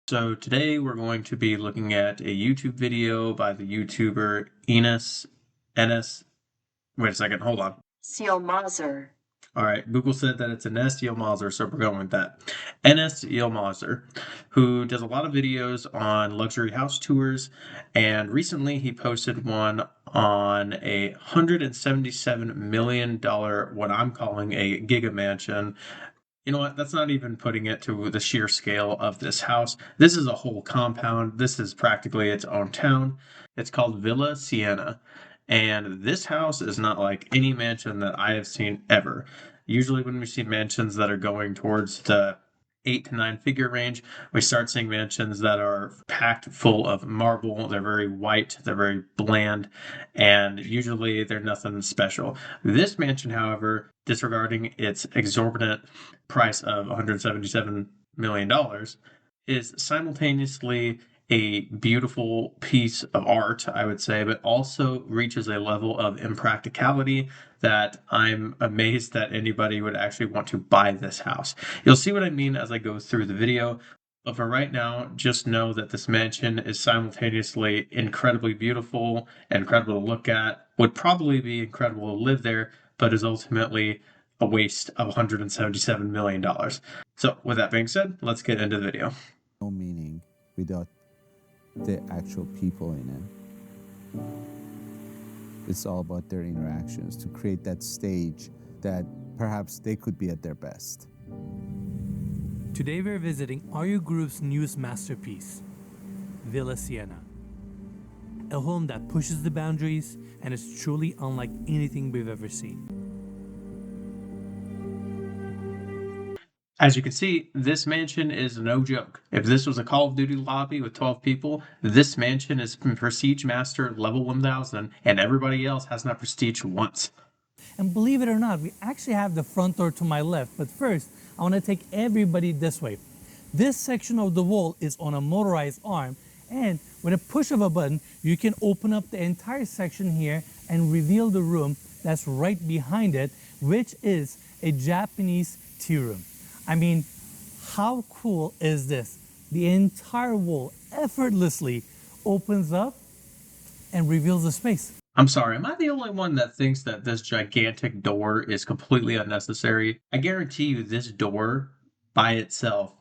So today we're going to be looking at a YouTube video by the YouTuber Enes. Wait a second, hold on. Yilmazer. All right, Google said that it's Enes Yilmazer, so we're going with that. Enes Yilmazer, who does a lot of videos on luxury house tours, and recently he posted one on a $177 million, what I'm calling a giga mansion. You know what? That's not even putting it to the sheer scale of this house. This is a whole compound. This is practically its own town. It's called Villa Siena. And this house is not like any mansion that I have seen ever. Usually, when we see mansions that are going towards the 8 to 9 figure range, we start seeing mansions that are packed full of marble. They're very white, they're very bland, and usually they're nothing special. This mansion, however, disregarding its exorbitant price of $177 million, is simultaneously a beautiful piece of art, I would say, but also reaches a level of impracticality that I'm amazed that anybody would actually want to buy this house. You'll see what I mean as I go through the video. But for right now, just know that this mansion is simultaneously incredibly beautiful, incredible to look at, would probably be incredible to live there, but is ultimately a waste of $177 million. So, with that being said, let's get into the video. No meaning without the actual people in it. It's all about their interactions to create that stage that perhaps they could be at their best. Today we're visiting RU Group's newest masterpiece, Villa Siena. A home that pushes the boundaries and is truly unlike anything we've ever seen. As you can see, this mansion is no joke. If this was a Call of Duty lobby with 12 people, this mansion is Prestige Master level 1000, and everybody else has not Prestige once. And believe it or not, we actually have the front door to my left, but first, I want to take everybody this way. This section of the wall is on a motorized arm, and with a push of a button, you can open up the entire section here and reveal the room that's right behind it, which is a Japanese tea room. I mean, how cool is this? The entire wall effortlessly opens up and reveals the space. I'm sorry, am I the only one that thinks that this gigantic door is completely unnecessary? I guarantee you this door by itself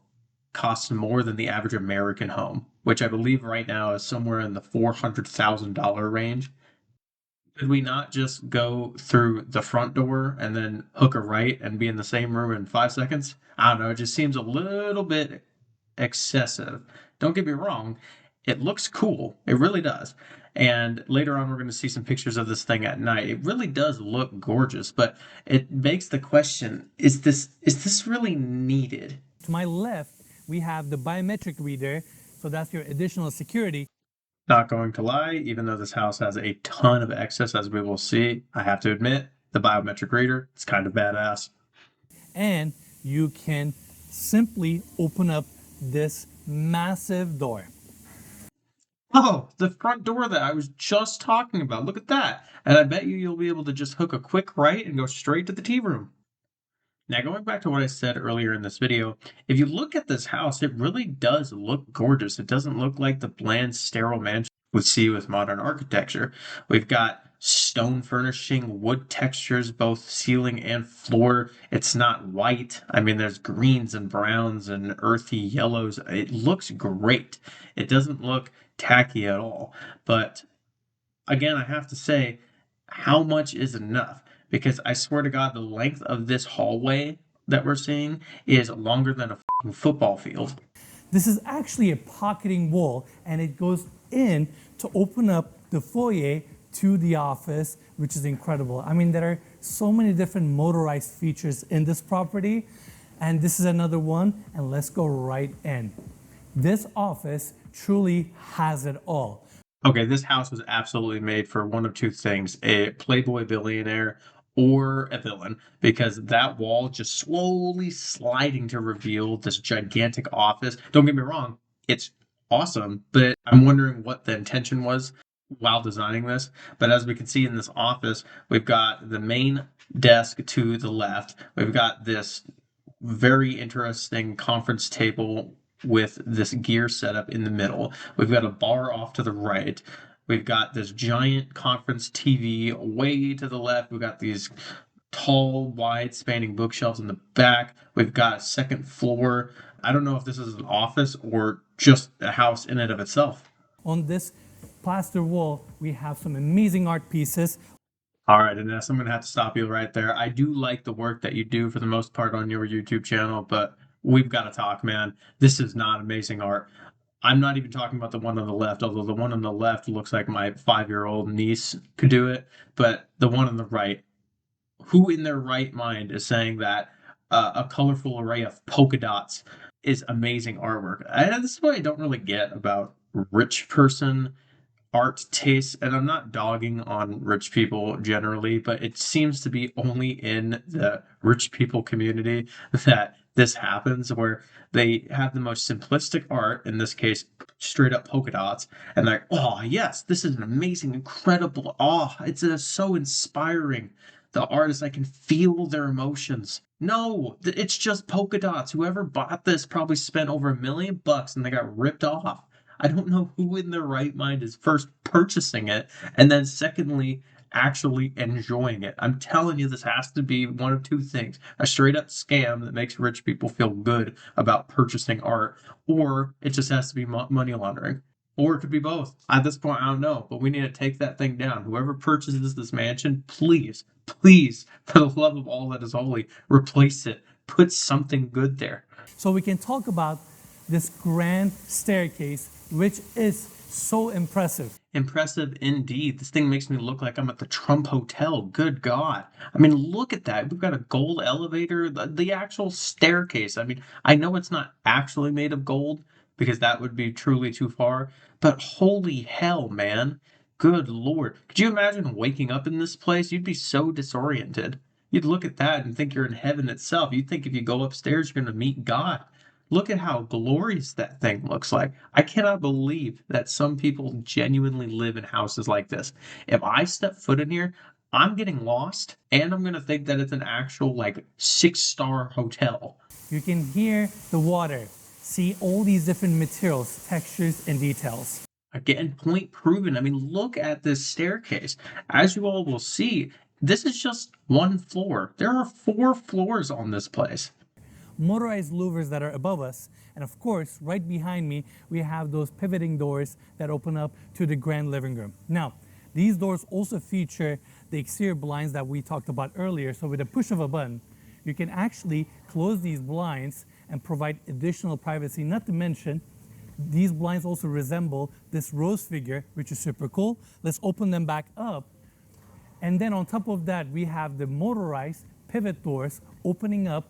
costs more than the average American home, which I believe right now is somewhere in the $400,000 range. Could we not just go through the front door and then hook a right and be in the same room in 5 seconds? I don't know, it just seems a little bit excessive. Don't get me wrong, it looks cool. It really does. And later on, we're going to see some pictures of this thing at night. It really does look gorgeous, but it begs the question: is this really needed? To my left, we have the biometric reader, so that's your additional security. Not going to lie, even though this house has a ton of excess, as we will see, I have to admit, the biometric reader, it's kind of badass. And you can simply open up this massive door. Oh, the front door that I was just talking about. Look at that. And I bet you'll be able to just hook a quick right and go straight to the tea room. Now, going back to what I said earlier in this video, if you look at this house, it really does look gorgeous. It doesn't look like the bland, sterile mansion we see with modern architecture. We've got stone furnishing, wood textures, both ceiling and floor. It's not white. I mean, there's greens and browns and earthy yellows. It looks great. It doesn't look tacky at all. But again, I have to say, how much is enough? Because I swear to God, the length of this hallway that we're seeing is longer than a football field. This is actually a pocketing wall, and it goes in to open up the foyer to the office, which is incredible. I mean, there are so many different motorized features in this property, and this is another one, and let's go right in. This office truly has it all. Okay, this house was absolutely made for one of two things: a Playboy billionaire or a villain, because that wall just slowly sliding to reveal this gigantic office. Don't get me wrong, it's awesome, but I'm wondering what the intention was while designing this. But as we can see in this office, we've got the main desk to the left. We've got this very interesting conference table with this gear setup in the middle. We've got a bar off to the right. We've got this giant conference TV way to the left. We've got these tall, wide spanning bookshelves in the back. We've got a second floor. I don't know if this is an office or just a house in and of itself. On this plaster wall, we have some amazing art pieces. All right, Ines, I'm going to have to stop you right there. I do like the work that you do for the most part on your YouTube channel, but we've got to talk, man. This is not amazing art. I'm not even talking about the one on the left, although the one on the left looks like my 5-year-old niece could do it. But the one on the right, who in their right mind is saying that a colorful array of polka dots is amazing artwork? This is what I don't really get about rich person art taste, and I'm not dogging on rich people generally, but it seems to be only in the rich people community that this happens, where they have the most simplistic art, in this case straight up polka dots, and they're like, oh yes, this is an amazing, incredible, oh, it's so inspiring. The artist, I can feel their emotions. No, it's just polka dots. Whoever bought this probably spent over $1 million and they got ripped off. I don't know who in their right mind is first purchasing it and then secondly actually enjoying it. I'm telling you, this has to be one of two things: a straight up scam that makes rich people feel good about purchasing art, or it just has to be money laundering. Or it could be both. At this point, I don't know, but we need to take that thing down. Whoever purchases this mansion, please, please, for the love of all that is holy, replace it. Put something good there. So we can talk about this grand staircase, which is so impressive. Impressive indeed. This thing makes me look like I'm at the Trump Hotel. Good God. I mean, look at that. We've got a gold elevator, the actual staircase. I mean, I know it's not actually made of gold because that would be truly too far, but holy hell, man. Good Lord. Could you imagine waking up in this place? You'd be so disoriented. You'd look at that and think you're in heaven itself. You'd think if you go upstairs, you're going to meet God. Look at how glorious that thing looks like. I cannot believe that some people genuinely live in houses like this. If I step foot in here, I'm getting lost, and I'm going to think that it's an actual, like, 6-star hotel. You can hear the water, see all these different materials, textures, and details. Again, point proven. I mean, look at this staircase. As you all will see, this is just one floor. There are 4 floors on this place. Motorized louvers that are above us, and of course, right behind me, we have those pivoting doors that open up to the grand living room. Now, these doors also feature the exterior blinds that we talked about earlier, so with a push of a button, you can actually close these blinds and provide additional privacy. Not to mention, these blinds also resemble this rose figure, which is super cool. Let's open them back up. And then on top of that, we have the motorized pivot doors opening up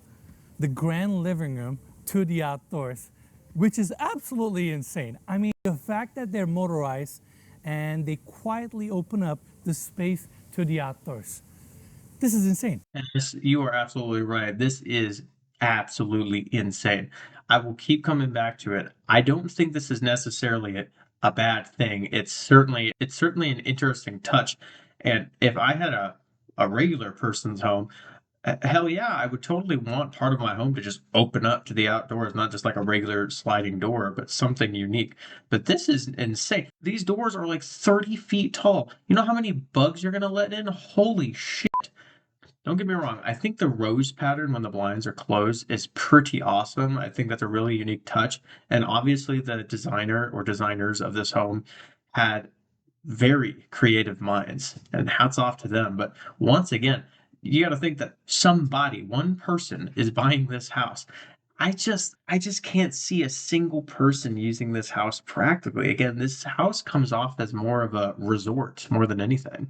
the grand living room to the outdoors, which is absolutely insane. I mean, the fact that they're motorized and they quietly open up the space to the outdoors. This is insane. Yes, you are absolutely right. This is absolutely insane. I will keep coming back to it. I don't think this is necessarily a bad thing. It's certainly an interesting touch. And if I had a regular person's home, hell yeah, I would totally want part of my home to just open up to the outdoors, not just like a regular sliding door, but something unique. But this is insane. These doors are like 30 feet tall. You know how many bugs you're going to let in? Holy shit. Don't get me wrong. I think the rose pattern when the blinds are closed is pretty awesome. I think that's a really unique touch. And obviously the designer or designers of this home had very creative minds, and hats off to them. But once again, you got to think that somebody, one person, is buying this house. I just can't see a single person using this house practically. Again, this house comes off as more of a resort more than anything.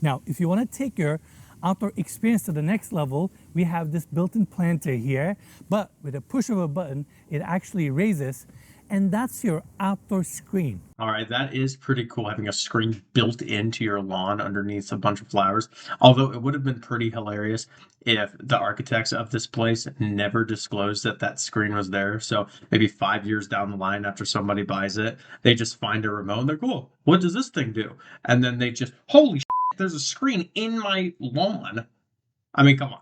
Now, if you want to take your outdoor experience to the next level, we have this built-in planter here, but with a push of a button, it actually raises, and that's your outdoor screen. All right, that is pretty cool, having a screen built into your lawn underneath a bunch of flowers. Although it would have been pretty hilarious if the architects of this place never disclosed that that screen was there. So maybe 5 years down the line after somebody buys it, they just find a remote and they're cool. What does this thing do? And then they just, holy shit, there's a screen in my lawn. I mean, come on.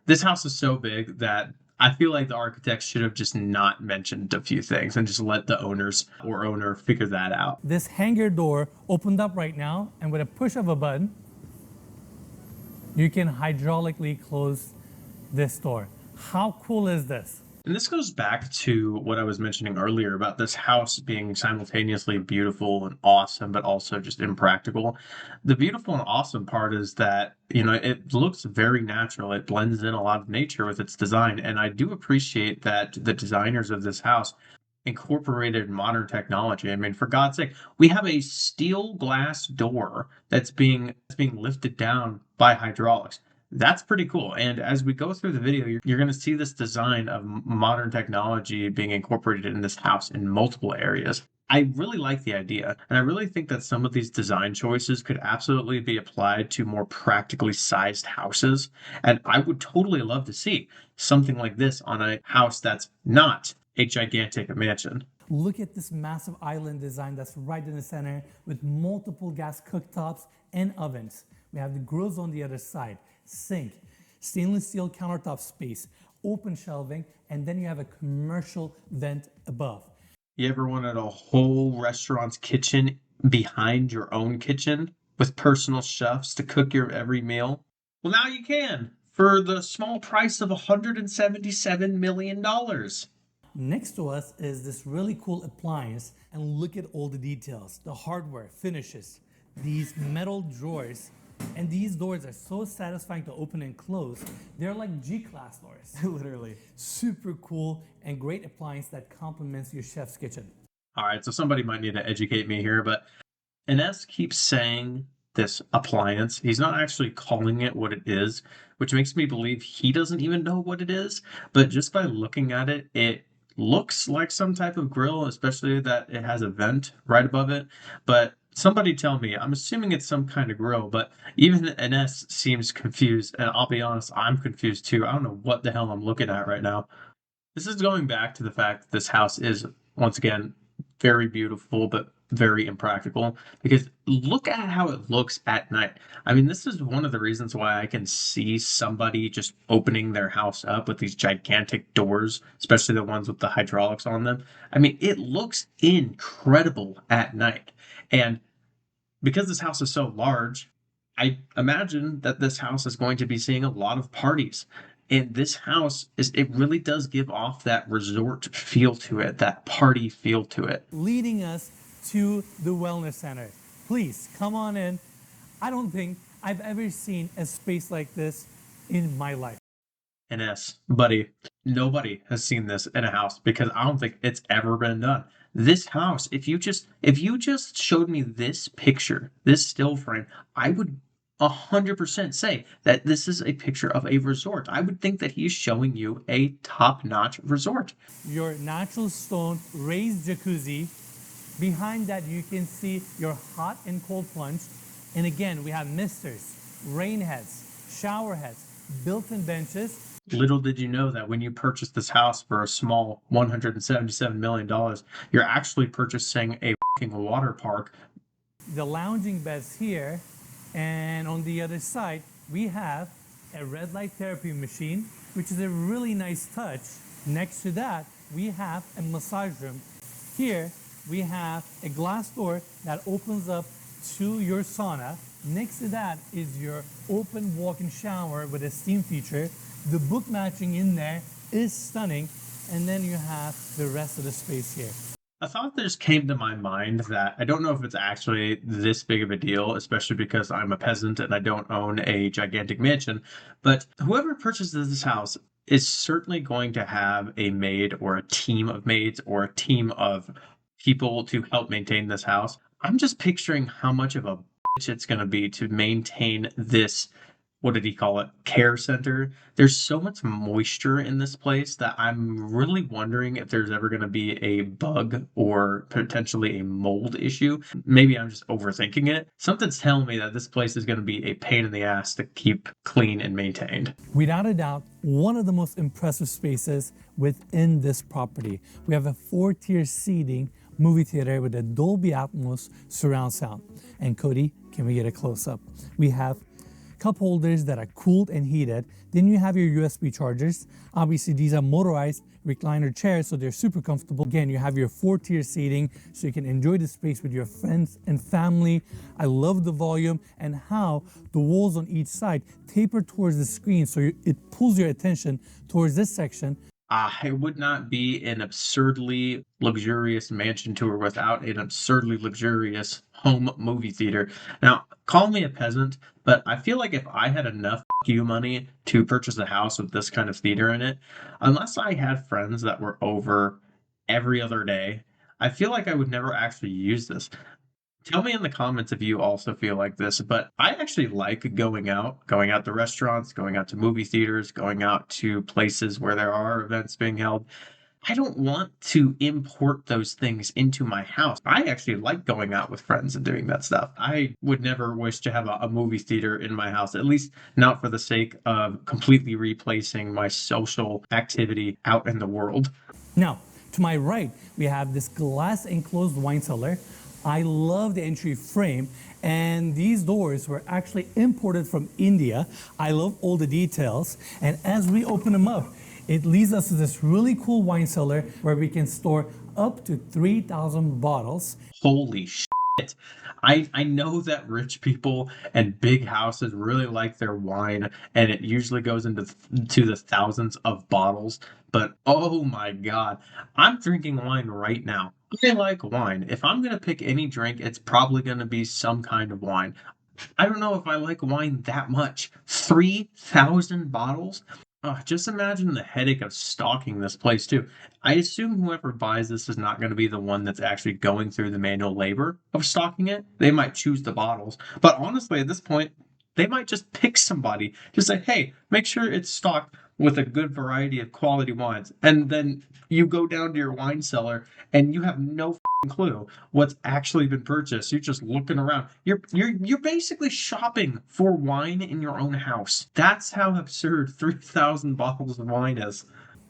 This house is so big that I feel like the architects should have just not mentioned a few things and just let the owners or owner figure that out. This hangar door opened up right now, and with a push of a button, you can hydraulically close this door. How cool is this? And this goes back to what I was mentioning earlier about this house being simultaneously beautiful and awesome, but also just impractical. The beautiful and awesome part is that, it looks very natural. It blends in a lot of nature with its design. And I do appreciate that the designers of this house incorporated modern technology. I mean, for God's sake, we have a steel glass door that's being lifted down by hydraulics. That's pretty cool. And as we go through the video, you're going to see this design of modern technology being incorporated in this house in multiple areas. I really like the idea, and I really think that some of these design choices could absolutely be applied to more practically sized houses. And I would totally love to see something like this on a house that's not a gigantic mansion. Look at this massive island design that's right in the center with multiple gas cooktops and ovens. We have the grills on the other side, sink, stainless steel countertop space, open shelving, and then you have a commercial vent above. You ever wanted a whole restaurant's kitchen behind your own kitchen with personal chefs to cook your every meal? Well, now you can for the small price of $177 million. Next to us is this really cool appliance, and look at all the details, the hardware, finishes, these metal drawers, and these doors are so satisfying to open and close. They're like G-class doors. Literally. Super cool and great appliance that complements your chef's kitchen. All right, so somebody might need to educate me here, but Ines keeps saying this appliance. He's not actually calling it what it is, which makes me believe he doesn't even know what it is. But just by looking at it, it looks like some type of grill, especially that it has a vent right above it. But somebody tell me, I'm assuming it's some kind of grill, but even Ines seems confused, and I'll be honest, I'm confused too. I don't know what the hell I'm looking at right now. This is going back to the fact that this house is, once again, very beautiful, but very impractical, because look at how it looks at night. I mean, this is one of the reasons why I can see somebody just opening their house up with these gigantic doors, especially the ones with the hydraulics on them. I mean, it looks incredible at night. And because this house is so large, I imagine that this house is going to be seeing a lot of parties. And this house it really does give off that resort feel to it, that party feel to it. Leading us to the wellness center. Please come on in. I don't think I've ever seen a space like this in my life. Ines, buddy, nobody has seen this in a house because I don't think it's ever been done. This house, if you just showed me this picture, this still frame, I would 100% say that this is a picture of a resort. I would think that he's showing you a top-notch resort. Your natural stone raised jacuzzi. Behind that, you can see your hot and cold plunge. And again, we have misters, rain heads, shower heads, built-in benches. Little did you know that when you purchase this house for a small $177 million, you're actually purchasing a water park. The lounging beds here. And on the other side, we have a red light therapy machine, which is a really nice touch. Next to that, we have a massage room. Here, we have a glass door that opens up to your sauna. Next to that is your open walk-in shower with a steam feature. The book matching in there is stunning. And then you have the rest of the space here. A thought that just came to my mind that I don't know if it's actually this big of a deal, especially because I'm a peasant and I don't own a gigantic mansion, but whoever purchases this house is certainly going to have a maid or a team of maids or a team of people to help maintain this house. I'm just picturing how much of a bitch it's going to be to maintain this, what did he call it, care center. There's so much moisture in this place that I'm really wondering if there's ever going to be a bug or potentially a mold issue. Maybe I'm just overthinking it. Something's telling me that this place is going to be a pain in the ass to keep clean and maintained. Without a doubt, one of the most impressive spaces within this property. We have a 4-tier seating movie theater with a Dolby Atmos surround sound. And Cody, can we get a close-up? We have cup holders that are cooled and heated. Then you have your USB chargers. Obviously, these are motorized recliner chairs, so they're super comfortable. Again, you have your 4-tier seating, so you can enjoy the space with your friends and family. I love the volume and how the walls on each side taper towards the screen, so it pulls your attention towards this section. It would not be an absurdly luxurious mansion tour without an absurdly luxurious home movie theater. Now, call me a peasant, but I feel like if I had enough you money to purchase a house with this kind of theater in it, unless I had friends that were over every other day, I feel like I would never actually use this. Tell me in the comments if you also feel like this, but I actually like going out to restaurants, going out to movie theaters, going out to places where there are events being held. I don't want to import those things into my house. I actually like going out with friends and doing that stuff. I would never wish to have a movie theater in my house, at least not for the sake of completely replacing my social activity out in the world. Now, to my right, we have this glass enclosed wine cellar. I love the entry frame, and these doors were actually imported from India. I love all the details, and as we open them up, it leads us to this really cool wine cellar where we can store up to 3,000 bottles. Holy shit. I know that rich people and big houses really like their wine, and it usually goes to the thousands of bottles, but oh my god, I'm drinking wine right now. I like wine. If I'm gonna pick any drink, it's probably gonna be some kind of wine. I don't know if I like wine that much. 3,000 bottles? Just imagine the headache of stocking this place too. I assume whoever buys this is not going to be the one that's actually going through the manual labor of stocking it. They might choose the bottles, but honestly, at this point, they might just pick somebody. Just say, hey, make sure it's stocked with a good variety of quality wines. And then you go down to your wine cellar and you have no clue what's actually been purchased. You're just looking around. You're basically shopping for wine in your own house. That's how absurd 3,000 bottles of wine is.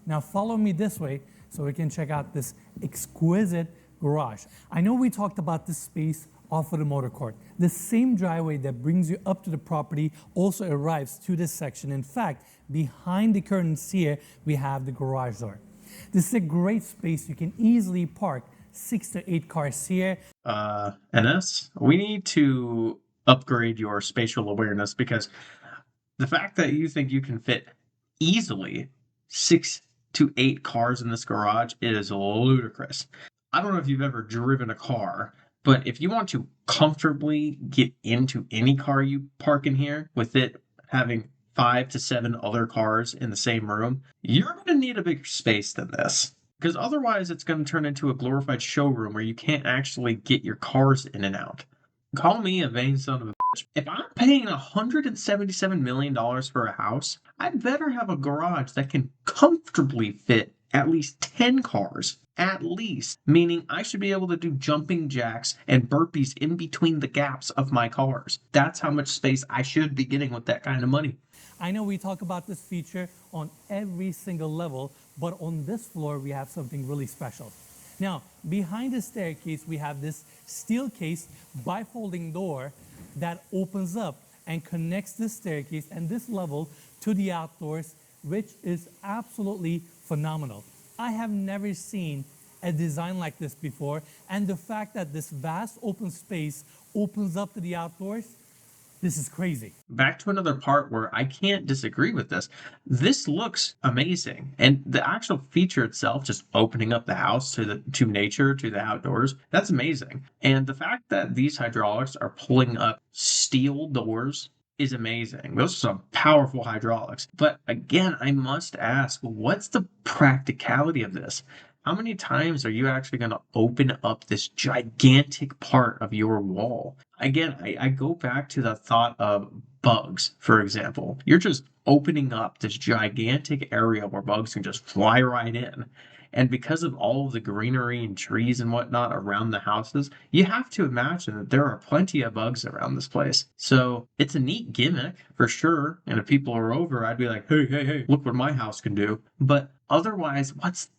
Now follow me this way so we can check out this exquisite garage. I know we talked about this space off of the motor court. The same driveway that brings you up to the property also arrives to this section. In fact, behind the curtains here, we have the garage door. This is a great space. You can easily park 6 to 8 cars here. NS, we need to upgrade your spatial awareness, because the fact that you think you can fit easily 6 to 8 cars in this garage is ludicrous. I don't know if you've ever driven a car, but if you want to comfortably get into any car you park in here with it having 5 to 7 other cars in the same room, you're going to need a bigger space than this. Because otherwise, it's going to turn into a glorified showroom where you can't actually get your cars in and out. Call me a vain son of a bitch. If I'm paying $177 million for a house, I'd better have a garage that can comfortably fit at least 10 cars. At least. Meaning I should be able to do jumping jacks and burpees in between the gaps of my cars. That's how much space I should be getting with that kind of money. I know we talk about this feature on every single level, but on this floor, we have something really special. Now, behind the staircase, we have this steel case bifolding door that opens up and connects this staircase and this level to the outdoors, which is absolutely phenomenal. I have never seen a design like this before, and the fact that this vast open space opens up to the outdoors, this is crazy. Back to another part where I can't disagree with this. This looks amazing. And the actual feature itself, just opening up the house to nature, to the outdoors, that's amazing. And the fact that these hydraulics are pulling up steel doors is amazing. Those are some powerful hydraulics. But again, I must ask, what's the practicality of this? How many times are you actually going to open up this gigantic part of your wall? Again, I go back to the thought of bugs, for example. You're just opening up this gigantic area where bugs can just fly right in. And because of all of the greenery and trees and whatnot around the houses, you have to imagine that there are plenty of bugs around this place. So it's a neat gimmick for sure. And if people are over, I'd be like, hey, look what my house can do. But otherwise,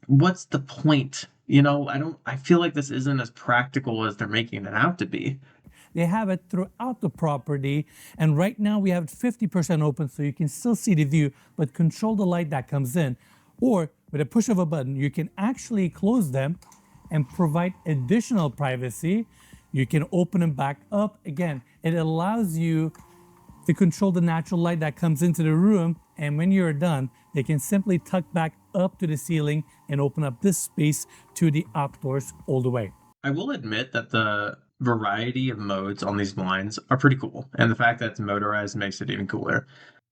what's the point? You know, I feel like this isn't as practical as they're making it out to be. They have it throughout the property. And right now we have it 50% open so you can still see the view, but control the light that comes in. Or with a push of a button, you can actually close them and provide additional privacy. You can open them back up. Again, it allows you to control the natural light that comes into the room. And when you're done, they can simply tuck back up to the ceiling and open up this space to the outdoors all the way. I will admit that the variety of modes on these blinds are pretty cool, and the fact that it's motorized makes it even cooler.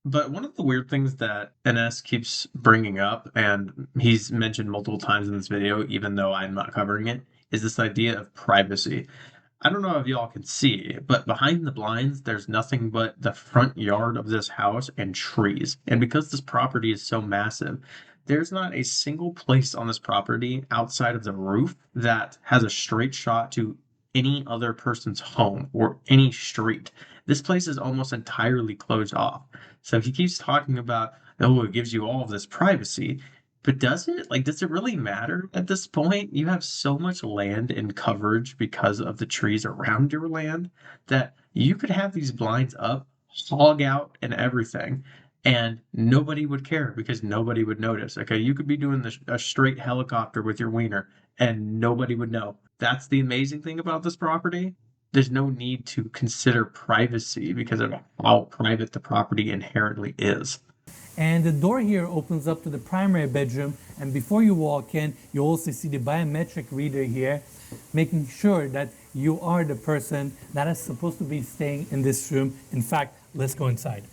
But one of the weird things that NS keeps bringing up, and he's mentioned multiple times in this video, even though I'm not covering it, is this idea of privacy. I don't know if y'all can see, but behind the blinds, there's nothing but the front yard of this house and trees. And because this property is so massive, there's not a single place on this property outside of the roof that has a straight shot to any other person's home or any street. This place is almost entirely closed off. So he keeps talking about, oh, it gives you all of this privacy. But does it? Like, does it really matter at this point? You have so much land and coverage because of the trees around your land that you could have these blinds up, hog out, and everything, and nobody would care because nobody would notice. Okay, you could be doing a straight helicopter with your wiener and nobody would know. That's the amazing thing about this property. There's no need to consider privacy because of how private the property inherently is. And the door here opens up to the primary bedroom. And before you walk in, you also see the biometric reader here, making sure that you are the person that is supposed to be staying in this room. In fact, let's go inside.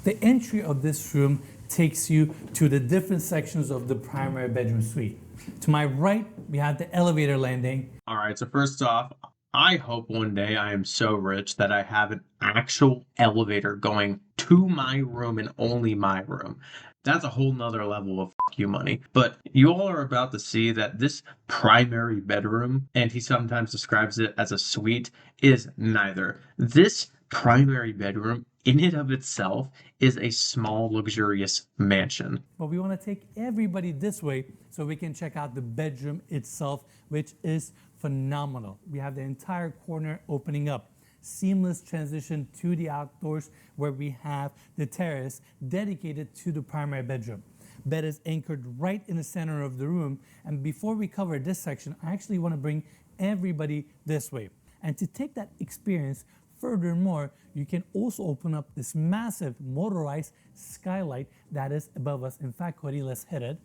The entry of this room takes you to the different sections of the primary bedroom suite. To my right, we have the elevator landing. All right, so first off, I hope one day I am so rich that I have an actual elevator going to my room and only my room. That's a whole nother level of fuck you money. But you all are about to see that this primary bedroom, and he sometimes describes it as a suite, is neither. This primary bedroom in and of itself is a small luxurious mansion. But we want to take everybody this way so we can check out the bedroom itself, which is phenomenal. We have the entire corner opening up. Seamless transition to the outdoors where we have the terrace dedicated to the primary bedroom. Bed is anchored right in the center of the room. And before we cover this section, I actually want to bring everybody this way. And to take that experience furthermore, you can also open up this massive motorized skylight that is above us. In fact, Cody, let's hit it.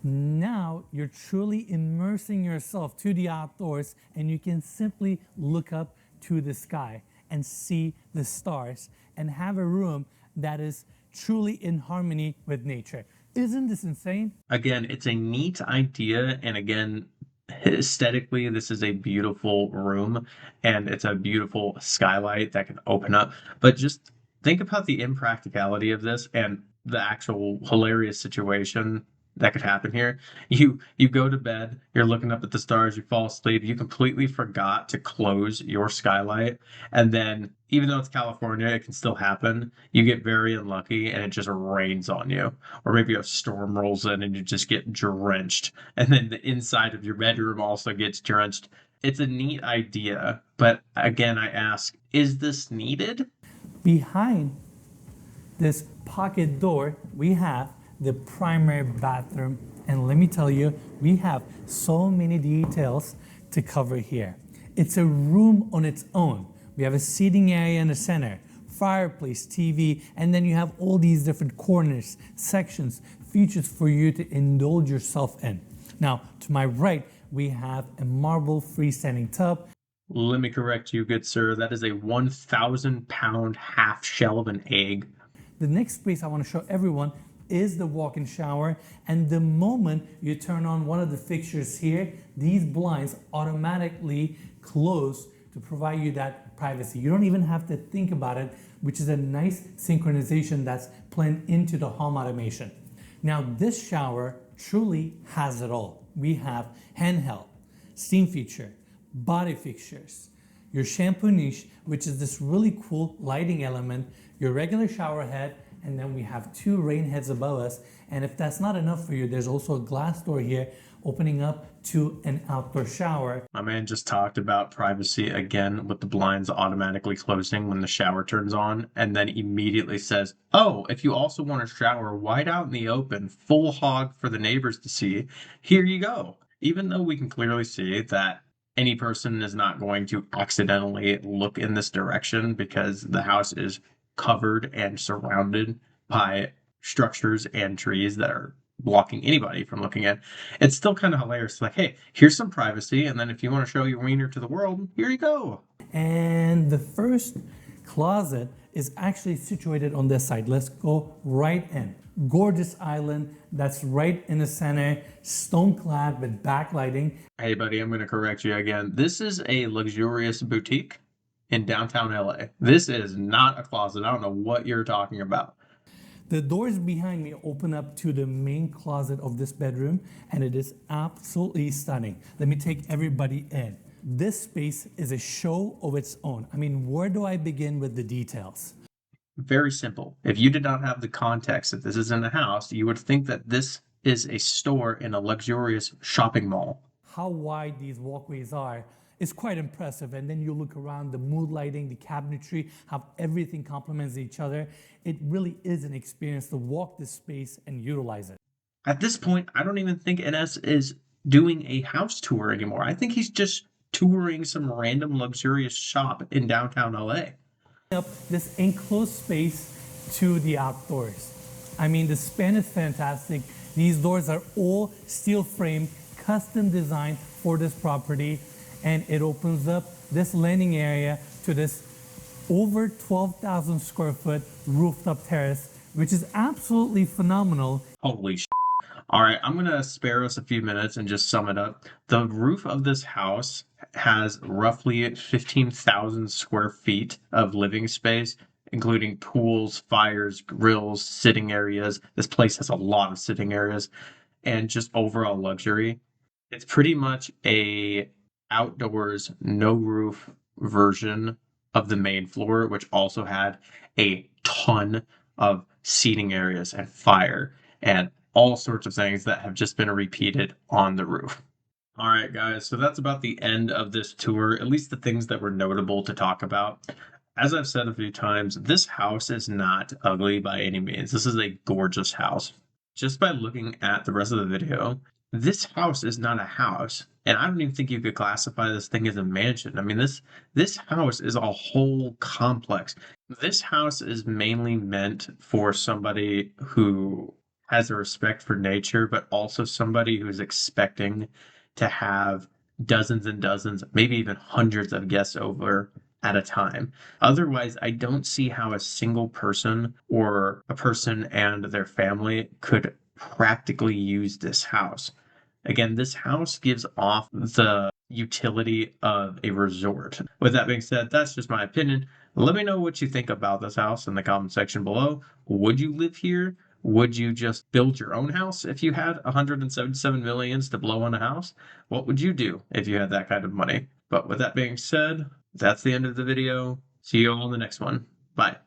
Now you're truly immersing yourself to the outdoors and you can simply look up to the sky and see the stars and have a room that is truly in harmony with nature. Isn't this insane? Again, it's a neat idea, and again, aesthetically, this is a beautiful room and it's a beautiful skylight that can open up. But just think about the impracticality of this and the actual hilarious situation that could happen here. You go to bed, you're looking up at the stars, you fall asleep, you completely forgot to close your skylight, and then even though it's California, it can still happen. You get very unlucky and it just rains on you. Or maybe a storm rolls in and you just get drenched. And then the inside of your bedroom also gets drenched. It's a neat idea, but again, I ask, is this needed? Behind this pocket door, we have the primary bathroom, and let me tell you, we have so many details to cover here. It's a room on its own. We have a seating area in the center, fireplace, TV, and then you have all these different corners, sections, features for you to indulge yourself in. Now, to my right, we have a marble freestanding tub. Let me correct you, good sir. That is a 1,000-pound half shell of an egg. The next space I want to show everyone is the walk-in shower, and the moment you turn on one of the fixtures here, these blinds automatically close to provide you that privacy. You don't even have to think about it, which is a nice synchronization that's planned into the home automation. Now this shower truly has it all. We have handheld, steam feature, body fixtures, your shampoo niche, which is this really cool lighting element, your regular shower head, and then we have two rain heads above us. And if that's not enough for you, there's also a glass door here opening up to an outdoor shower. My man just talked about privacy again with the blinds automatically closing when the shower turns on, and then immediately says, oh, if you also want to shower wide out in the open, full hog for the neighbors to see, here you go. Even though we can clearly see that any person is not going to accidentally look in this direction because the house is covered and surrounded by structures and trees that are blocking anybody from looking at. It's still kind of hilarious. Like, hey, here's some privacy, and then if you want to show your wiener to the world, here you go. And the first closet is actually situated on this side. Let's go right in. Gorgeous island that's right in the center, stone clad with backlighting. Hey, buddy, I'm going to correct you again. This is a luxurious boutique in downtown LA. This is not a closet. I don't know what you're talking about. The doors behind me open up to the main closet of this bedroom, and it is absolutely stunning. Let me take everybody in. This space is a show of its own. I mean, where do I begin with the details? Very simple. If you did not have the context that this is in a house, you would think that this is a store in a luxurious shopping mall. How wide these walkways are is quite impressive. And then you look around, the mood lighting, the cabinetry, how everything complements each other. It really is an experience to walk this space and utilize it. At this point, I don't even think NS is doing a house tour anymore. I think he's just touring some random luxurious shop in downtown LA. Up this enclosed space to the outdoors. I mean, the span is fantastic. These doors are all steel frame, custom designed for this property, and it opens up this landing area to this over 12,000 square foot rooftop terrace, which is absolutely phenomenal. Holy shit. All right, I'm going to spare us a few minutes and just sum it up. The roof of this house has roughly 15,000 square feet of living space, including pools, fires, grills, sitting areas. This place has a lot of sitting areas and just overall luxury. It's pretty much a outdoors, no roof version of the main floor, which also had a ton of seating areas and fire and all sorts of things that have just been repeated on the roof. All right, guys, so that's about the end of this tour, at least the things that were notable to talk about. As I've said a few times, this house is not ugly by any means. This is a gorgeous house. Just by looking at the rest of the video, this house is not a house. And I don't even think you could classify this thing as a mansion. I mean, this house is a whole complex. This house is mainly meant for somebody who has a respect for nature, but also somebody who's expecting to have dozens and dozens, maybe even hundreds of guests over at a time. Otherwise, I don't see how a single person or a person and their family could practically use this house. Again, this house gives off the utility of a resort. With that being said, that's just my opinion. Let me know what you think about this house in the comment section below. Would you live here? Would you just build your own house if you had 177 millions to blow on a house? What would you do if you had that kind of money? But with that being said, that's the end of the video. See you all in the next one. Bye.